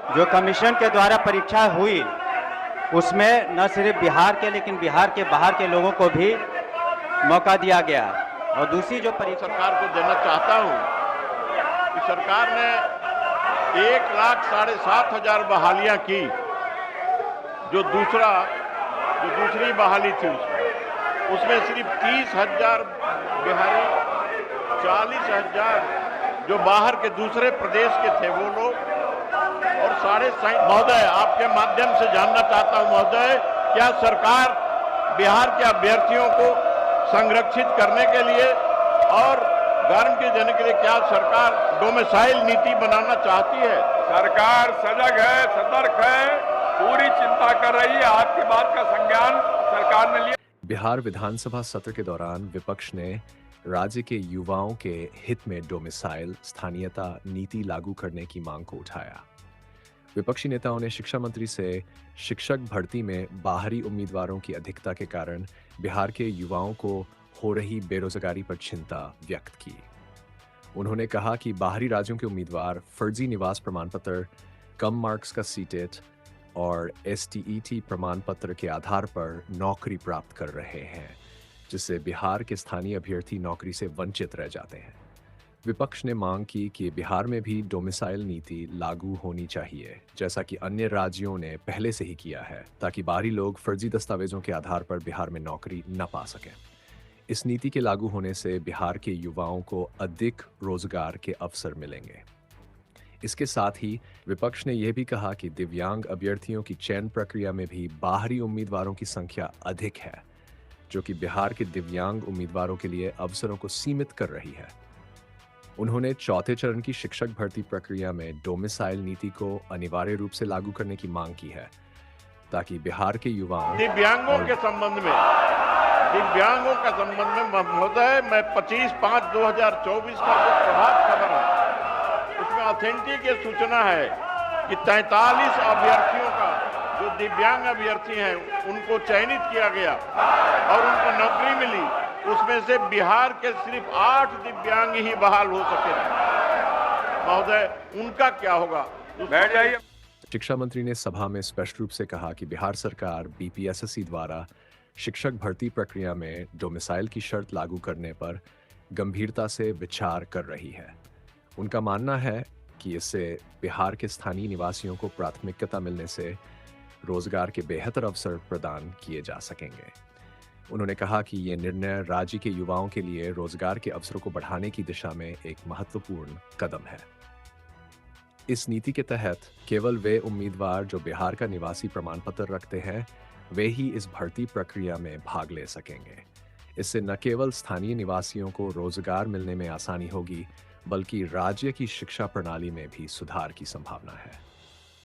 जो कमीशन के द्वारा परीक्षा हुई उसमें न सिर्फ बिहार के लेकिन बिहार के बाहर के लोगों को भी मौका दिया गया। और दूसरी जो परीक्षा सरकार को देना चाहता हूं कि सरकार ने 1,07,500 बहालियां की। जो दूसरी बहाली थी उसमें सिर्फ 30,000 बिहारी, 40,000 जो बाहर के दूसरे प्रदेश के थे वो लोग, और 60,500। महोदय, आपके माध्यम से जानना चाहता हूं महोदय, क्या सरकार बिहार के अभ्यर्थियों को संरक्षित करने के लिए और गारंटी देने के लिए क्या सरकार डोमिसाइल नीति बनाना चाहती है? सरकार सजग है, सतर्क है, पूरी चिंता कर रही है। आपकी बात का संज्ञान सरकार ने लिया। बिहार विधानसभा सत्र के दौरान विपक्ष ने राज्य के युवाओं के हित में डोमिसाइल स्थानीयता नीति लागू करने की मांग को उठाया। विपक्षी नेताओं ने शिक्षा मंत्री से शिक्षक भर्ती में बाहरी उम्मीदवारों की अधिकता के कारण बिहार के युवाओं को हो रही बेरोजगारी पर चिंता व्यक्त की। उन्होंने कहा कि बाहरी राज्यों के उम्मीदवार फर्जी निवास प्रमाण पत्र, कम मार्क्स का सीटेट और STET प्रमाण पत्र के आधार पर नौकरी प्राप्त कर रहे हैं, जिससे बिहार के स्थानीय अभ्यर्थी नौकरी से वंचित रह जाते हैं। विपक्ष ने मांग की कि बिहार में भी डोमिसाइल नीति लागू होनी चाहिए, जैसा कि अन्य राज्यों ने पहले से ही किया है, ताकि बाहरी लोग फर्जी दस्तावेजों के आधार पर बिहार में नौकरी न पा सकें। इस नीति के लागू होने से बिहार के युवाओं को अधिक रोजगार के अवसर मिलेंगे। इसके साथ ही विपक्ष ने यह भी कहा कि दिव्यांग अभ्यर्थियों की चयन प्रक्रिया में भी बाहरी उम्मीदवारों की संख्या अधिक है, जो कि बिहार के दिव्यांग उम्मीदवारों के लिए अवसरों को सीमित कर रही है। उन्होंने चौथे चरण की शिक्षक भर्ती प्रक्रिया में डोमिसाइल नीति को अनिवार्य रूप से लागू करने की मांग की है, ताकि बिहार के युवाओं दिव्यांगों के संबंध में महोदय, मैं 25/5/2024 का जो प्रभात खबर है उसमें ऑथेंटिक ये सूचना है कि 43 अभ्यर्थियों का, जो दिव्यांग अभ्यर्थी हैं उनको चयनित किया गया और उनको नौकरी मिली। उसमें से बिहार के सिर्फ 8 दिव्यांग ही बहाल हो सके। महोदय, उनका क्या होगा? बैठ जाइए। शिक्षा मंत्री ने सभा में स्पष्ट रूप से कहा कि बिहार सरकार BPSSC द्वारा शिक्षक भर्ती प्रक्रिया में डोमिसाइल की शर्त लागू करने पर गंभीरता से विचार कर रही है। उनका मानना है कि इससे बिहार के स्थानीय निवासियों को प्राथमिकता मिलने से रोजगार के बेहतर अवसर प्रदान किए जा सकेंगे। उन्होंने कहा कि ये निर्णय राज्य के युवाओं के लिए रोजगार के अवसरों को बढ़ाने की दिशा में एक महत्वपूर्ण कदम है। इस नीति के तहत केवल वे उम्मीदवार जो बिहार का निवासी प्रमाण पत्र रखते हैं, वे ही इस भर्ती प्रक्रिया में भाग ले सकेंगे। इससे न केवल स्थानीय निवासियों को रोजगार मिलने में आसानी होगी, बल्कि राज्य की शिक्षा प्रणाली में भी सुधार की संभावना है।